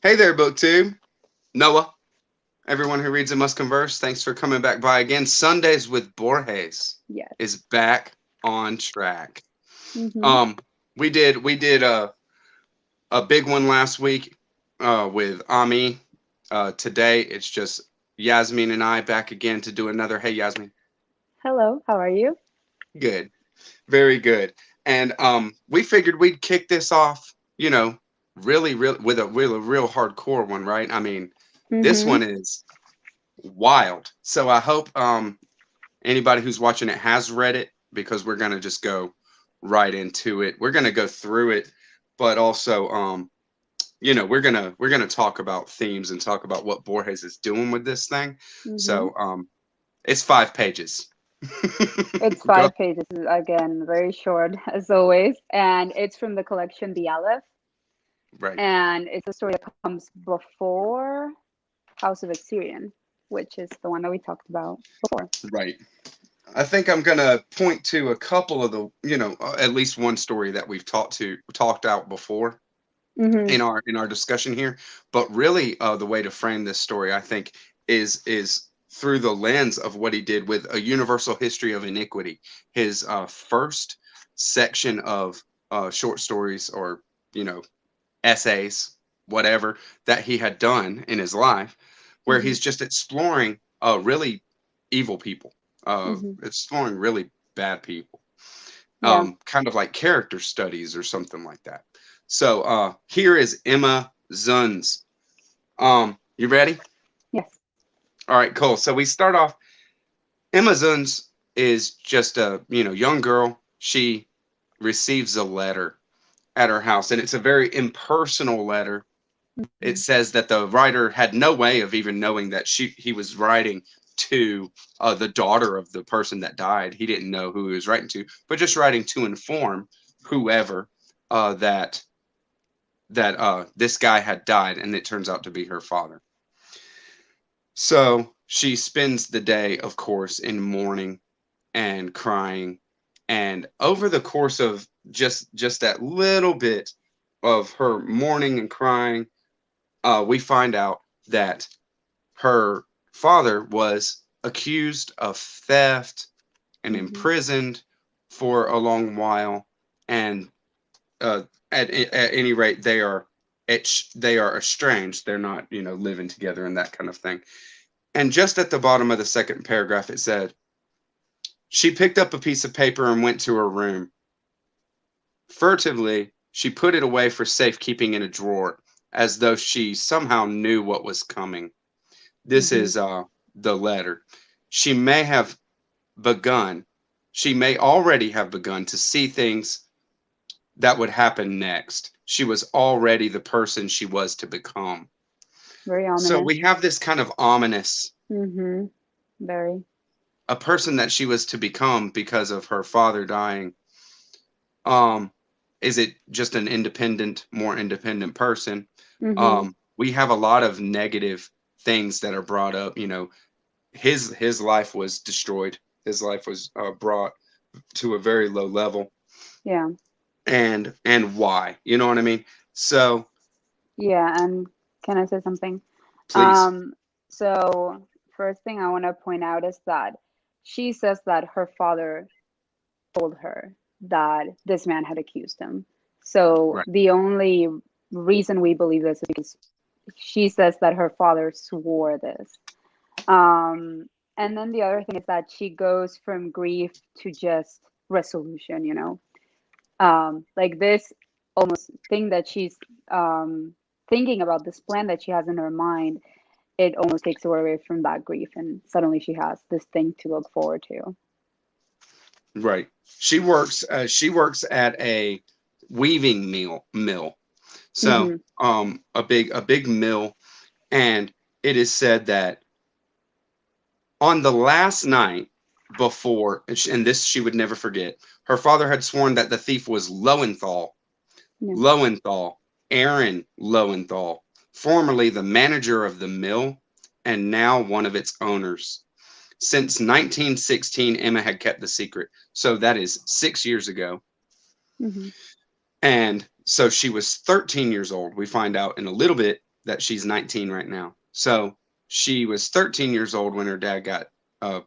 Hey there, BookTube. Noah. Everyone who reads it must converse. Thanks for coming back by again. Sundays with Borges Yes. is back on track. Mm-hmm. Um, we did a big one last week with Ami. Today it's just Yasmin and I back again to do another. Hey, Yasmin. Hello, how are you? Good, very good. And we figured we'd kick this off. Really with a real hardcore one, right? I mean, this Mm-hmm. one is wild. So I hope anybody who's watching it has read it because we're gonna just go right into it. We're gonna go through it, but also we're gonna talk about themes and talk about what Borges is doing with this thing. Mm-hmm. So it's 5 pages. It's Go 5 pages, again, very short as always. And it's from the collection The Aleph. right, And it's a story that comes before House of Assyrian, which is the one that we talked about before. right. I think I'm gonna point to a couple of the at least one story that we've talked out before Mm-hmm. in our discussion here. But really, the way to frame this story, I think, is through the lens of what he did with A Universal History of Iniquity, his first section of short stories or you know essays, whatever that he had done in his life, where Mm-hmm. he's just exploring really evil people, Mm-hmm. exploring really bad people, Yeah. kind of like character studies or something like that. So here is Emma Zunz. You ready? Yes. All right, cool. So we start off. Emma Zunz is just a young girl. She receives a letter at her house, and it's a very impersonal letter. Mm-hmm. It says that the writer had no way of even knowing that he was writing to the daughter of the person that died. He didn't know who he was writing to, but just writing to inform whoever that this guy had died, and it turns out to be her father. So she spends the day, of course, in mourning and crying, and over the course of just that little bit of her mourning and crying, we find out that her father was accused of theft and Mm-hmm. imprisoned for a long while, and uh, at any rate, they are estranged. They're not living together and that kind of thing. And just at the bottom of the second paragraph, it said she picked up a piece of paper and went to her room. Furtively, she put it away for safekeeping in a drawer, as though she somehow knew what was coming. This Mm-hmm. is the letter. She may have begun, she may already have begun to see things that would happen next. She was already the person she was to become. Very So ominous. we have this kind of ominous, Mm-hmm. Very. a person that she was to become because of her father dying. Um, is it just an more independent person? Mm-hmm. We have a lot of negative things that are brought up. His life was destroyed. His life was brought to a very low level, Yeah. and why? You know what I mean? So Yeah. And can I say something? please, Um, so first thing I want to point out is that she says that her father told her that this man had accused him. So right, the only reason we believe this is because she says that her father swore this. Um, and then the other thing is that she goes from grief to just resolution, like this almost thing that she's thinking about, this plan that she has in her mind, it almost takes her away from that grief, and suddenly she has this thing to look forward to. right. She works at a weaving mill. So Hmm. a big mill, and it is said that on the last night before, and this she would never forget, her father had sworn that the thief was Yeah. Lowenthal, Aaron Lowenthal, formerly the manager of the mill and now one of its owners. Since 1916, Emma had kept the secret. So that is 6 years ago. Hmm. And so she was 13 years old. We find out in a little bit that she's 19 right now. So she was 13 years old when her dad got uh,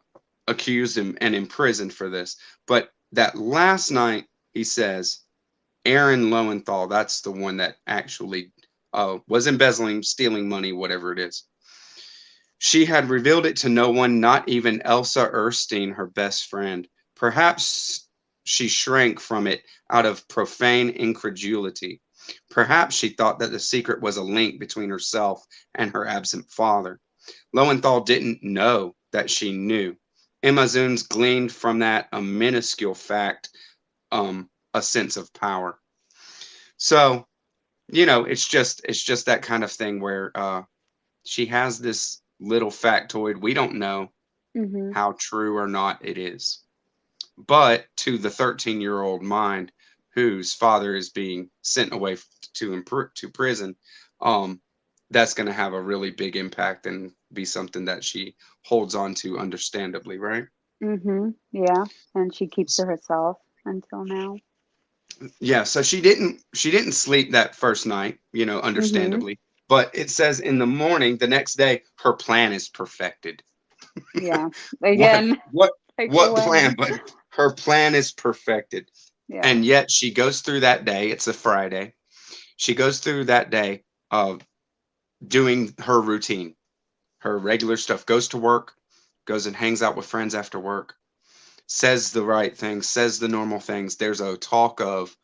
accused and imprisoned for this. But that last night, he says, Aaron Lowenthal, that's the one that actually was embezzling, stealing money, whatever it is. She had revealed it to no one, not even Elsa Erstein, her best friend. Perhaps she shrank from it out of profane incredulity. Perhaps she thought that the secret was a link between herself and her absent father. Lowenthal didn't know that she knew. Emma Zunz gleaned from that a minuscule fact, a sense of power. So, it's just that kind of thing where she has this little factoid. We don't know Mm-hmm. how true or not it is. But to the 13-year-old mind whose father is being sent away to prison, um, that's going to have a really big impact and be something that she holds on to understandably, right? Mm-hmm. Yeah. And she keeps to herself until now. Yeah, so she didn't sleep that first night, Mm-hmm. understandably. But it says in the morning, the next day, her plan is perfected. Yeah. What Again, what like what plan? when? But her plan is perfected. Yeah. And yet she goes through that day. It's a Friday. She goes through that day of doing her routine, her regular stuff. Goes to work, goes and hangs out with friends after work, says the right things, says the normal things. There's a talk of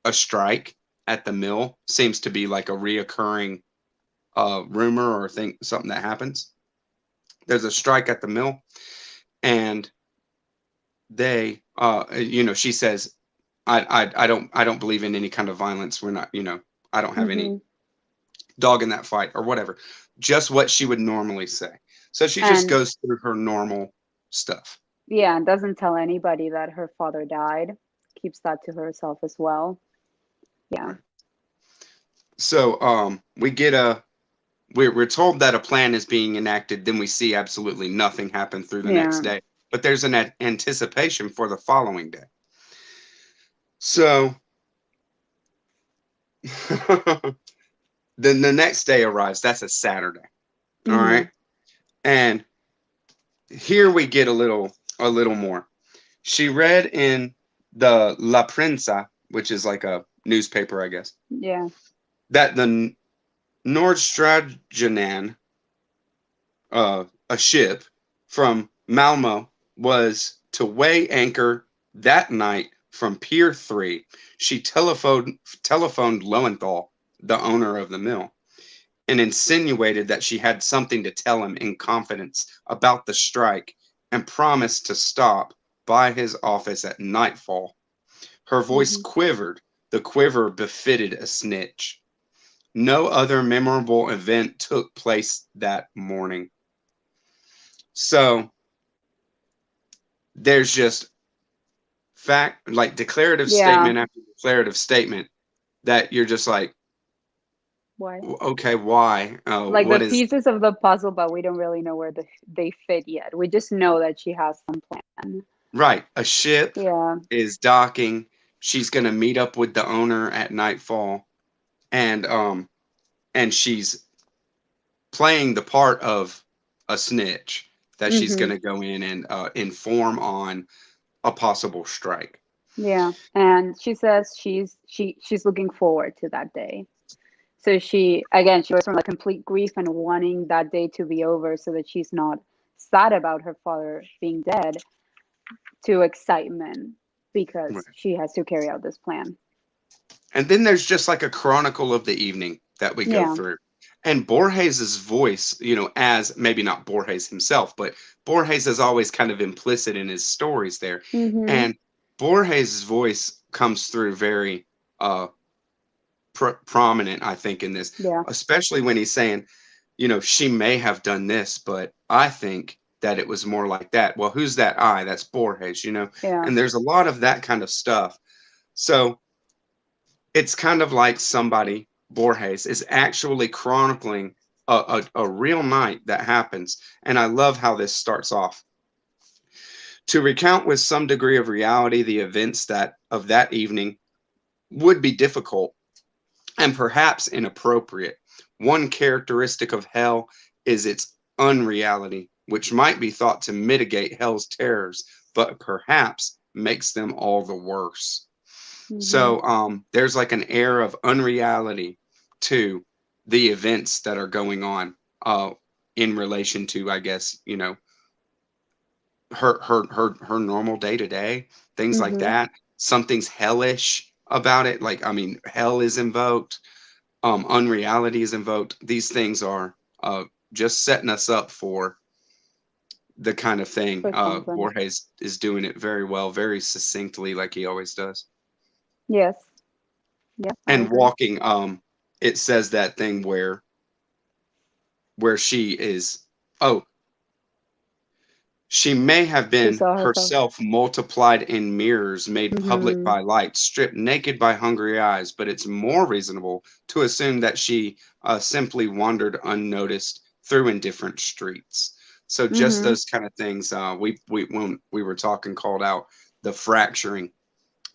a strike at the mill. Seems to be like a reoccurring rumor or thing, something that happens. There's a strike at the mill, and she says, I don't believe in any kind of violence. We're not, I don't have any Mm-hmm. dog in that fight or whatever. Just what she would normally say. So she just And goes through her normal stuff. yeah, and doesn't tell anybody that her father died. Keeps that to herself as well. Yeah. Right. So we're told that a plan is being enacted, then we see absolutely nothing happen through the next Yeah. day. But there's an anticipation for the following day. So then the next day arrives. That's a Saturday. All Mm-hmm. right. And here we get a little more. She read in the La Prensa, which is like a newspaper, I guess, Yeah. that the Nordstrandjanan, a ship from Malmo, was to weigh anchor that night from Pier 3. She telephoned Lowenthal, the owner of the mill, and insinuated that she had something to tell him in confidence about the strike and promised to stop by his office at nightfall. Her voice Mm-hmm. quivered, the quiver befitted a snitch. No other memorable event took place that morning. So there's just fact, like declarative Yeah. statement after declarative statement that you're just like, Why? okay, why? Like the What is pieces of the puzzle, but we don't really know where they fit yet. We just know that she has some plan. right? A ship Yeah. is docking. She's gonna meet up with the owner at nightfall, and she's playing the part of a snitch that she's Mm-hmm. gonna go in and inform on a possible strike. Yeah. And she says she's looking forward to that day. So she again she goes from like complete grief and wanting that day to be over so that she's not sad about her father being dead to excitement because Right. she has to carry out this plan. And then there's just like a chronicle of the evening that we go Yeah. through. And Borges's voice, as maybe not Borges himself, but Borges is always kind of implicit in his stories there. Mm-hmm. And Borges's voice comes through very uh, prominent, I think, in this, Yeah. especially when he's saying, she may have done this, but I think that it was more like that. Well, who's that I? That's Borges. Yeah. And there's a lot of that kind of stuff. So it's kind of like somebody, Borges, is actually chronicling a real night that happens. And I love how this starts off. To recount with some degree of reality the events that of that evening would be difficult and perhaps inappropriate. one characteristic of hell is its unreality, which might be thought to mitigate hell's terrors, but perhaps makes them all the worse. Mm-hmm. So there's like an air of unreality to the events that are going on in relation to, I guess, her normal day to day, things like Mm-hmm. that. Something's hellish about it. Like, I mean, hell is invoked, unreality is invoked. These things are just setting us up for the kind of thing. For something. Borges is doing it very well, very succinctly, like he always does. Yes. Yeah, I And agree. walking, it says that thing where she is. Oh, she may have She been saw herself. herself multiplied in mirrors, made public Mm-hmm. by light, stripped naked by hungry eyes, but it's more reasonable to assume that she simply wandered unnoticed through indifferent streets. So just Mm-hmm. those kind of things, we when we were talking called out the fracturing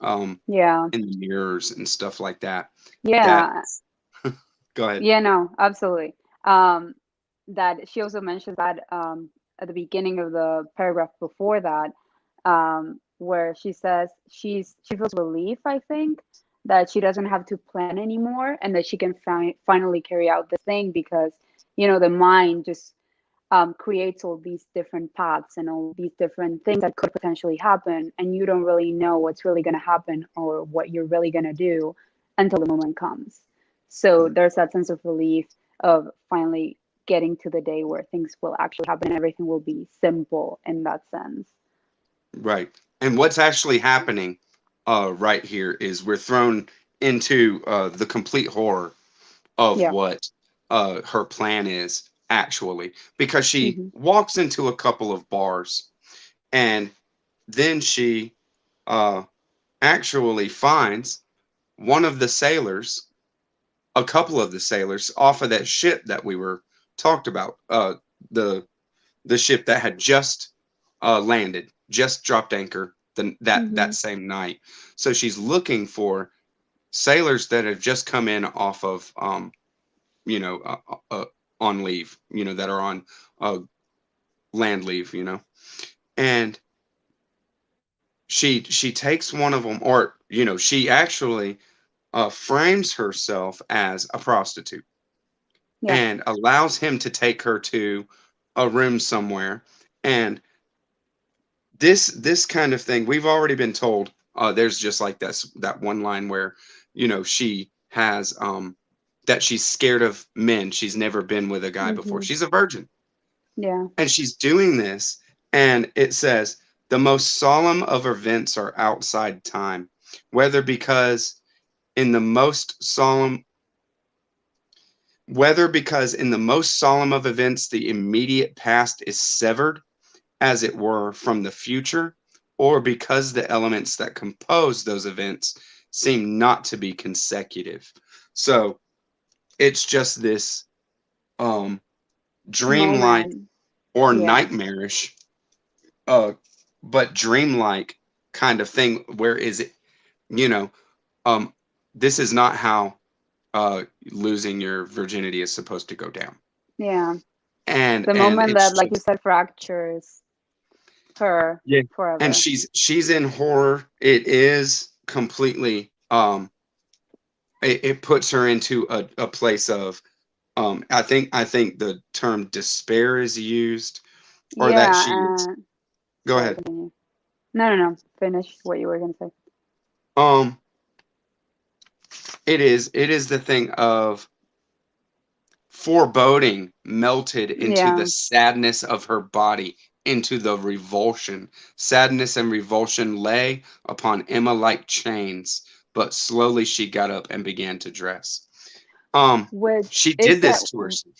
um, Yeah. in the mirrors and stuff like that. That Yeah. go ahead. Yeah, no, absolutely. Um, that she also mentions that at the beginning of the paragraph before that, where she says she feels relief, I think, that she doesn't have to plan anymore and that she can finally carry out the thing because, the mind just creates all these different paths and all these different things that could potentially happen, and you don't really know what's really going to happen or what you're really going to do until the moment comes. So there's that sense of relief of finally getting to the day where things will actually happen and everything will be simple in that sense. Right. And what's actually happening right here is we're thrown into the complete horror of Yeah. what her plan is actually, because she Hmm. walks into a couple of bars and then she uh, actually finds one of the sailors, a couple of the sailors off of that ship that we were talked about, the the ship that had just landed, just dropped anchor that Hmm. same night. So she's looking for sailors that have just come in off of you know on leave, that are on uh, land leave, and she takes one of them, or she actually frames herself as a prostitute Yeah. and allows him to take her to a room somewhere. And this kind of thing we've already been told. There's just like that one line where she has that she's scared of men. She's never been with a guy before. Hmm. She's a virgin, Yeah. and she's doing this. And it says the most solemn of events are outside time, whether because in the most solemn in the most solemn of events the immediate past is severed, as it were, from the future, or because the elements that compose those events seem not to be consecutive. So it's just this um, dreamlike Moment. or Yeah. nightmarish, uh, but dreamlike kind of thing. Where is it? You know, um, this is not how losing your virginity is supposed to go down. Yeah. And The and moment it's that, like you just said, fractures her yeah. And forever. she's in horror. It is completely it puts her into a place of I think the term despair is used, or that Yeah. she is. Go Sorry, ahead. continue. No, no, no. Finish what you were going to say. Um, it is the thing of foreboding melted into the Yeah. sadness of her body, into the revulsion. Sadness and revulsion lay upon Emma like chains, but slowly she got up and began to dress. Um, Which she is did that, this to herself.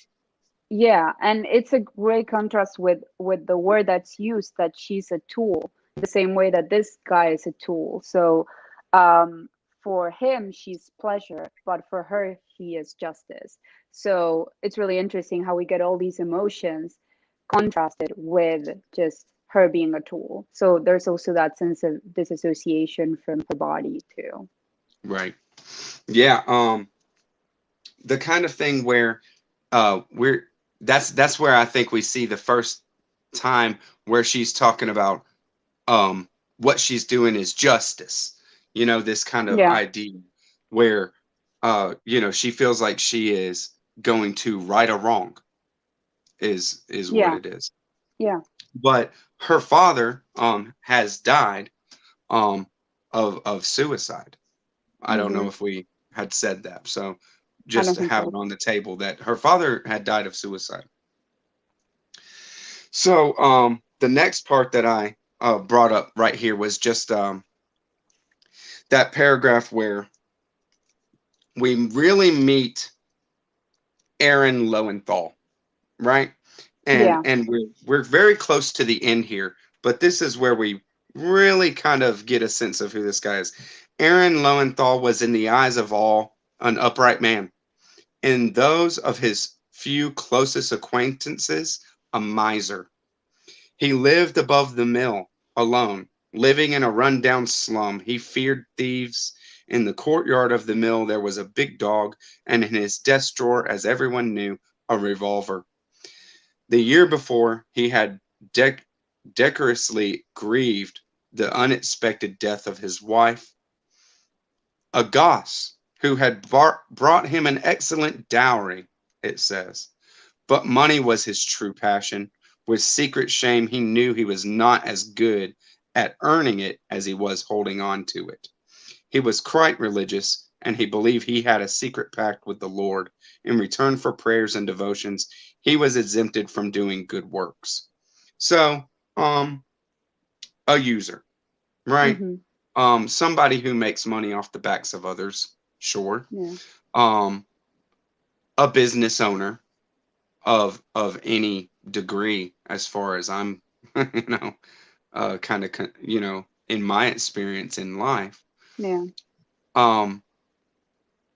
yeah, and it's a great contrast with the word that's used, that she's a tool, the same way that this guy is a tool. So um for him she's pleasure, but for her he is justice. So it's really interesting how we get all these emotions contrasted with just her being a tool. So there's also that sense of disassociation from her body too. Right. Yeah. The kind of thing where we're that's where I think we see the first time where she's talking about what she's doing is justice. This kind of Yeah. idea where she feels like she is going to right a wrong is what Yeah. it is. Yeah. But her father has died um of suicide. I don't know Hmm. if we had said that. So I just don't to think have so. it on the table that her father had died of suicide. So the next part that I brought up right here was just that paragraph where we really meet Aaron Lowenthal, right? And Yeah. we're very close to the end here, but this is where we really kind of get a sense of who this guy is. Aaron Lowenthal was in the eyes of all an upright man, in those of his few closest acquaintances, a miser. He lived above the mill, alone, living in a run-down slum. He feared thieves. In the courtyard of the mill there was a big dog, and in his desk drawer, as everyone knew, a revolver. The year before, he had decorously grieved the unexpected death of his wife, a goss who had brought him an excellent dowry, it says. But money was his true passion. With secret shame, he knew he was not as good at earning it as he was holding on to it. He was quite religious, and he believed he had a secret pact with the Lord. In return for prayers and devotions, he was exempted from doing good works. So, um, a user, right? Hmm. Somebody who makes money off the backs of others, sure. Yeah. Um, a business owner of any degree, as far as I'm, you know, kind of, in my experience in life. Yeah. Um,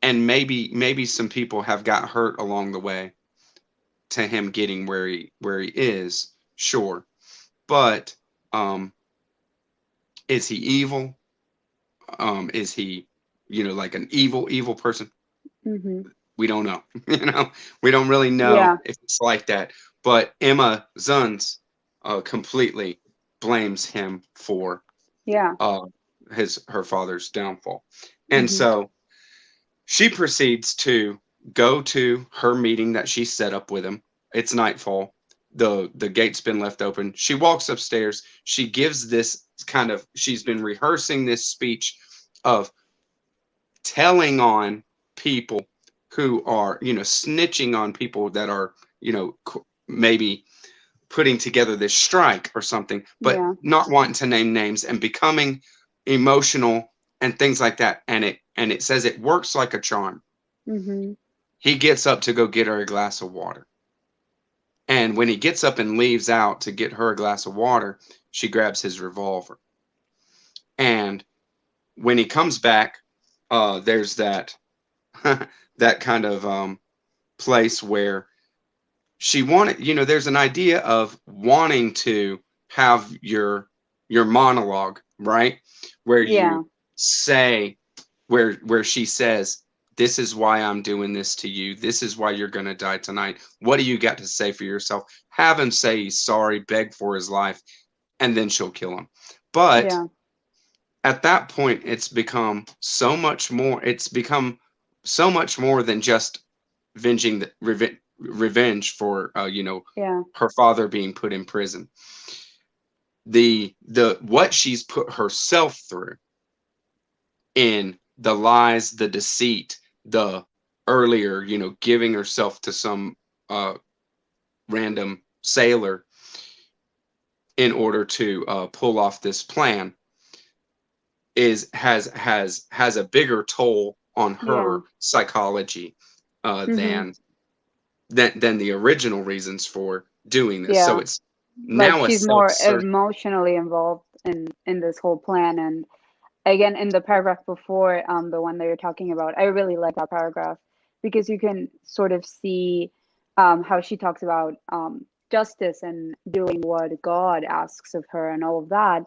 and maybe some people have got hurt along the way to him getting where he is, sure. But um, is he evil? Is he, like an evil person? Hmm. We don't know. We don't really know Yeah. if it's like that. But Emma Zunz completely blames him for Yeah. uh, her father's downfall, and Hmm. so she proceeds to go to her meeting that she set up with him. It's nightfall. The gate's been left open. She walks upstairs. She gives this she's been rehearsing this speech of telling on people who are, snitching on people that are, maybe putting together this strike or something, but Yeah. not wanting to name names and becoming emotional and things like that. And it says it works like a charm. Hmm. He gets up to go get her a glass of water. And when he gets up and leaves out to get her a glass of water, she grabs his revolver. And when he comes back, there's that that kind of place where she wanted, there's an idea of wanting to have your monologue, right? Where Yeah. you say, where she says, this is why I'm doing this to you. This is why you're going to die tonight. What do you got to say for yourself? Have him say he's sorry, beg for his life, and then she'll kill him. But Yeah. at that point, it's become so much more than just venging the revenge for Yeah. her father being put in prison. The what she's put herself through in the lies, the deceit, the earlier, giving herself to some uh random sailor in order to pull off this plan is has a bigger toll on Yeah. her psychology uh, Hmm. than than the original reasons for doing this. So Yeah. it's Like now a she's self more cert. emotionally involved in this whole plan. And again, in the paragraph before, the one that you're talking about, I really like that paragraph because you can sort of see how she talks about justice and doing what God asks of her and all of that.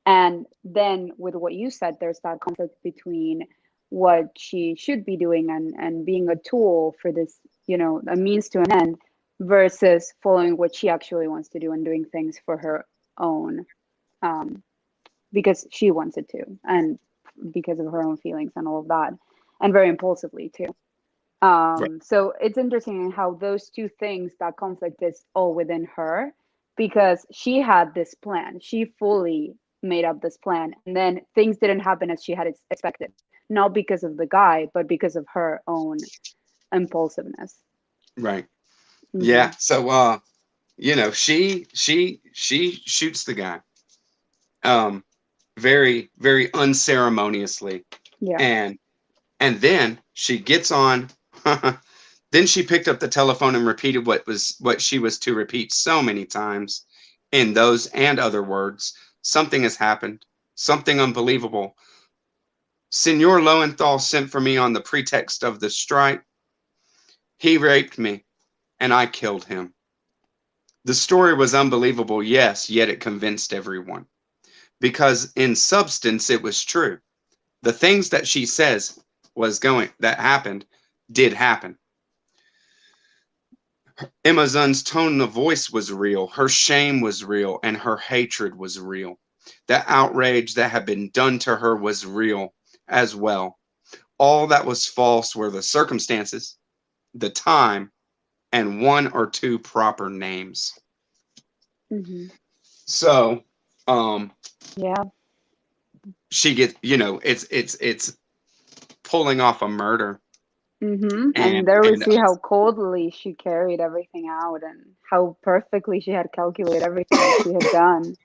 And then with what you said, there's that conflict between what she should be doing and being a tool for this a means to an end, versus following what she actually wants to do and doing things for her own, um, because she wants it to, and because of her own feelings and all of that, and very impulsively too. Right. So it's interesting how those two things, that conflict is all within her, because she had this plan. She fully made up this plan, and then things didn't happen as she had expected. Not because of the guy, but because of her own impulsiveness. Right. Hmm. Yeah. So she shoots the guy um very, very unceremoniously, Yeah. and then she gets on. Then she picked up the telephone and repeated what she was to repeat so many times in those and other words. Something has happened. Something unbelievable. Senor Lowenthal sent for me on the pretext of the strike. He raped me, and I killed him. The story was unbelievable, yes, yet it convinced everyone. Because in substance, it was true. The things that she says that happened did happen. Emma Zun's tone of voice was real, her shame was real, and her hatred was real. The outrage that had been done to her was real as well. All that was false were the circumstances, the time, and one or two proper names. Hmm. So, um, Yeah. she gets, it's pulling off a murder, And and there we see how coldly she carried everything out, and how perfectly she had calculated everything that she had done.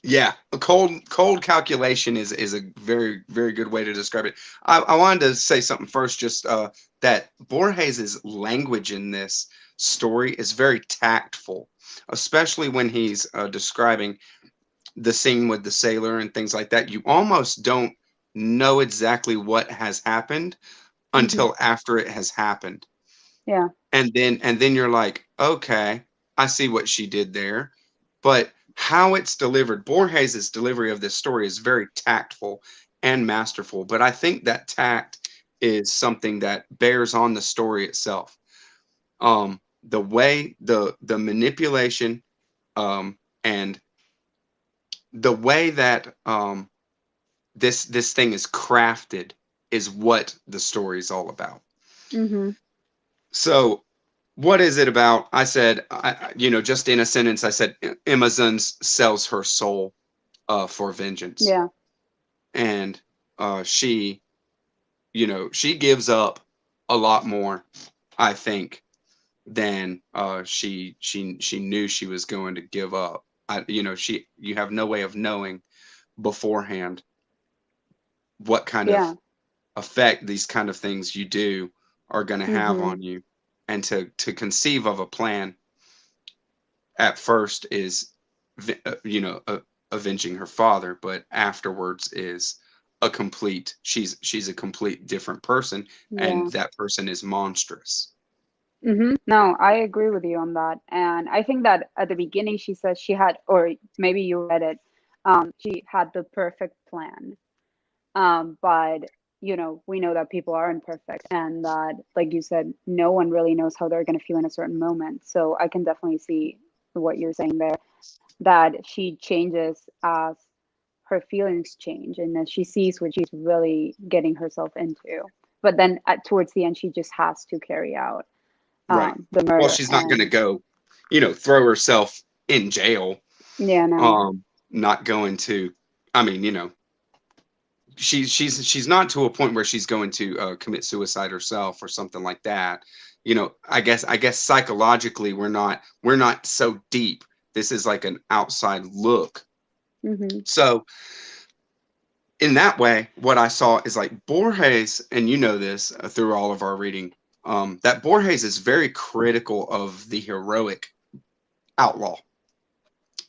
yeah, a cold calculation is a very, very good way to describe it. I wanted to say something first, just that Borges's language in this story is very tactful, especially when he's describing the scene with the sailor and things like that. You almost don't know exactly what has happened Hmm. until after it has happened, Yeah. and then you're like, okay, I see what she did there. But how it's delivered, Borges's delivery of this story is very tactful and masterful. But I think that tact is something that bears on the story itself. The way the manipulation, and the way that this thing is crafted is what the story is all about. Hmm. So, what is it about? I said, just in a sentence, I said, Emma Zunz sells her soul for vengeance, Yeah. and she, she gives up a lot more, I think, than she knew she was going to give up. You have no way of knowing beforehand what kind Yeah. of effect these kind of things you do are going to have Hmm. on you, and to conceive of a plan at first is avenging her father, but afterwards is she's a complete different person, and Yeah. that person is monstrous. No, I agree with you on that. And I think that at the beginning she says she had, or maybe you read it, she had the perfect plan. But we know that people are imperfect, and that, like you said, no one really knows how they're going to feel in a certain moment. So I can definitely see what you're saying there, that she changes as her feelings change, and as she sees what she's really getting herself into. But then towards the end, she just has to carry out Right. the Well, murder. she's not going to And go, throw herself in jail. yeah, no. Not going to. I mean, she's not to a point where she's going to commit suicide herself or something like that. I guess psychologically we're not so deep. This is like an outside look. Hmm. So in that way, what I saw is like Borges, and you know this through all of our reading, that Borges is very critical of the heroic outlaw,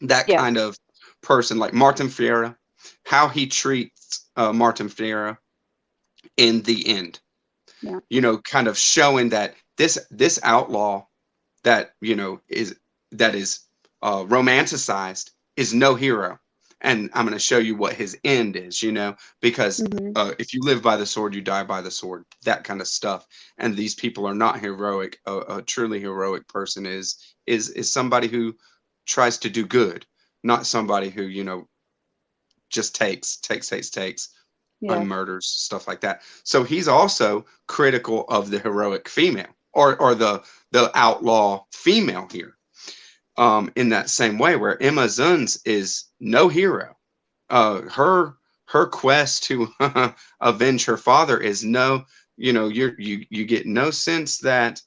that kind Yes. of person, like Martin Fierro, how he treats Martin Fierro in the end. Yeah. Kind of showing that this outlaw that is romanticized is no hero, and I'm going to show you what his end is, because Mhm. if you live by the sword, you die by the sword, that kind of stuff. And these people are not heroic. A truly heroic person is somebody who tries to do good, not somebody who, just takes and Yes. murders, stuff like that. So he's also critical of the heroic female, or the outlaw female here, in that same way, where Emma Zunz is no hero. Her quest to avenge her father is no, you get no sense that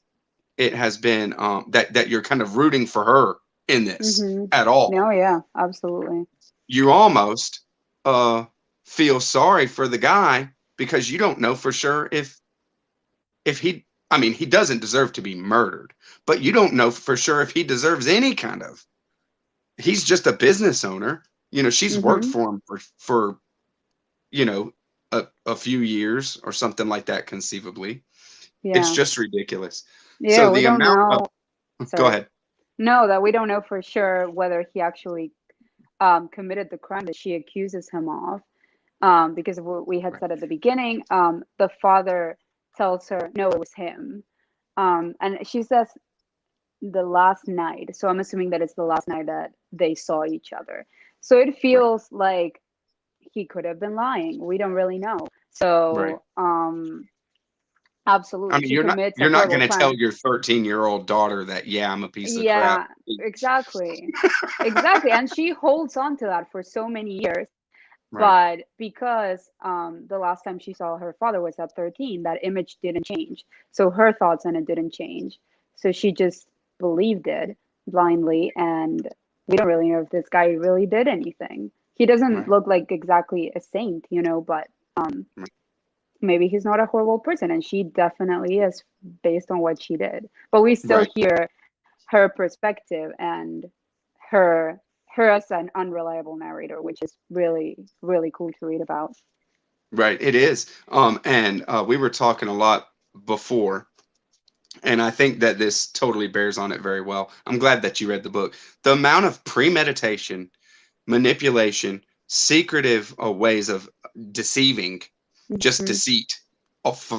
it has been, that you're kind of rooting for her in this Mhm. at all. No, yeah, absolutely. You almost uh feel sorry for the guy, because you don't know for sure if he, I mean, he doesn't deserve to be murdered, but you don't know for sure if he deserves any kind of, he's just a business owner. She's worked Mhm. for him for you know a few years or something like that, conceivably. It's Yeah. just ridiculous. Yeah, So we the don't amount of know. go Sorry. ahead. No, that we don't know for sure whether he actually committed the crime that she accuses him of. Because of what we had Right. said at the beginning, the father tells her, no, it was him. And she says the last night. So I'm assuming that it's the last night that they saw each other. So it Right. feels like he could have been lying. We don't really know. Right. So, I absolutely, mean, she you're not commits a you're not horrible going to tell crime. your 13-year-old daughter that, yeah, I'm a piece of crap. Yeah, exactly. Exactly. And she holds on to that for so many years. Right. But because the last time she saw her father was at 13, that image didn't change. So her thoughts on it didn't change. So she just believed it blindly. And we don't really know if this guy really did anything. He doesn't Right. look like exactly a saint, but um, Right. maybe he's not a horrible person. And she definitely is based on what she did. But we still Right. hear her perspective and her her as an unreliable narrator, which is really really cool to read about. Right. It is. And we were talking a lot before, and I think that this totally bears on it very well. I'm glad that you read the book. The amount of premeditation, manipulation, secretive ways of deceiving, just Mhm. deceit,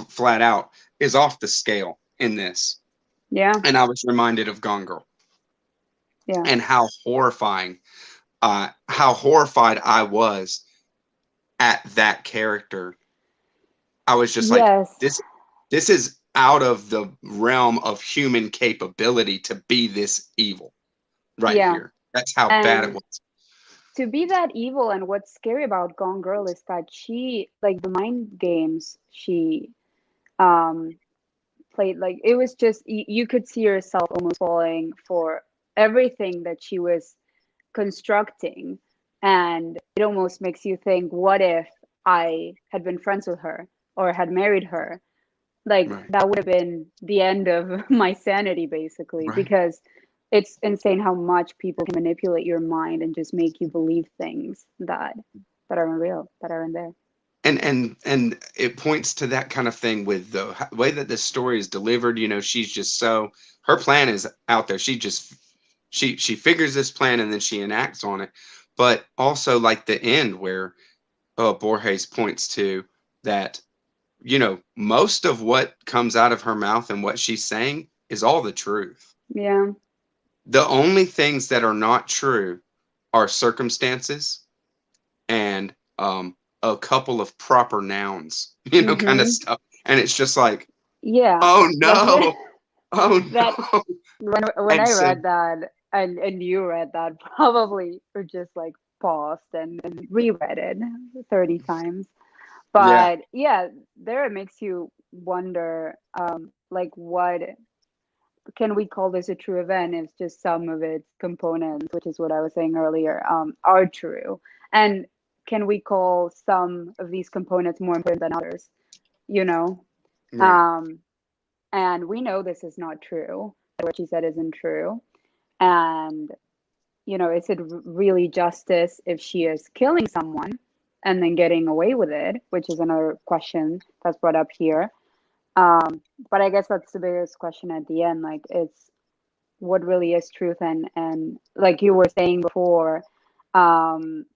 flat out, is off the scale in this. Yeah, And I was reminded of Gone Girl, yeah, and how horrified I was at that character. I was just like, yes, this is out of the realm of human capability to be this evil right yeah. here. That's how bad it And was. to be that evil, and what's scary about Gone Girl is that she, like the mind games she um played, like it was just you could see yourself almost falling for everything that she was constructing. And it almost makes you think, what if I had been friends with her or had married her? Like Right. that would have been the end of my sanity, basically, Right. because it's insane how much people can manipulate your mind and just make you believe things that aren't real, that aren't there. And it points to that kind of thing with the way that this story is delivered. She's just so, her plan is out there. She figures this plan, and then she enacts on it. But also, like the end where Borges points to that, most of what comes out of her mouth and what she's saying is all the truth. Yeah. The only things that are not true are circumstances, and a couple of proper nouns, kind of Mm-hmm. stuff. And it's just like, Yeah. oh That's no, oh that no. when And I so, read that, and you read that, probably or just like paused and reread it 30 times. yeah, But yeah, there it makes you wonder, like what can we call this a true event if just some of its components, which is what I was saying earlier, are true? And can we call some of these components more important than others? You know? right, Um, and we know this is not true. What she said isn't true. And, is it really justice if she is killing someone and then getting away with it, which is another question that's brought up here. But I guess that's the biggest question at the end. Like, it's what really is truth, and like you were saying before, um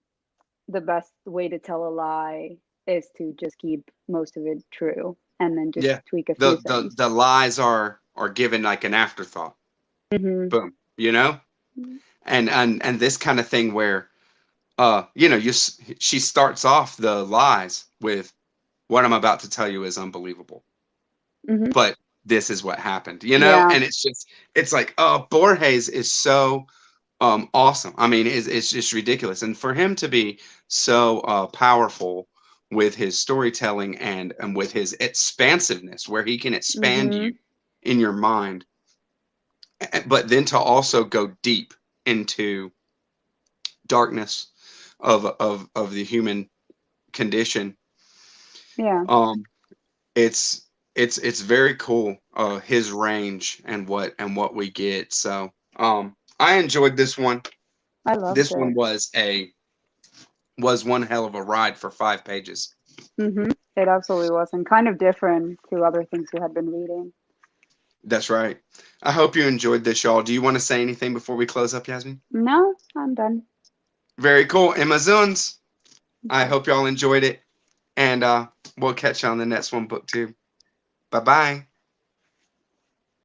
the best way to tell a lie is to just keep most of it true and then just Yeah. tweak a few The things. the lies are given like an afterthought. Hmm. Boom. You know? And this kind of thing where she starts off the lies with what I'm about to tell you is unbelievable. Hmm. But this is what happened, Yeah. and it's like, oh, Borges is so awesome. I mean, it's just ridiculous. And for him to be so powerful with his storytelling and with his expansiveness, where he can expand Hmm. you in your mind, but then to also go deep into darkness of the human condition. Yeah. um it's it's very cool, his range and what we get. So I enjoyed this one. I loved This one it. was one hell of a ride for 5 pages. It absolutely was, and kind of different to other things we had been reading. That's right. I hope you enjoyed this, y'all. Do you want to say anything before we close up, Yasmin? No, I'm done. Very cool. Emma Zunz, I hope y'all enjoyed it, and we'll catch you on the next one, book two. Bye bye.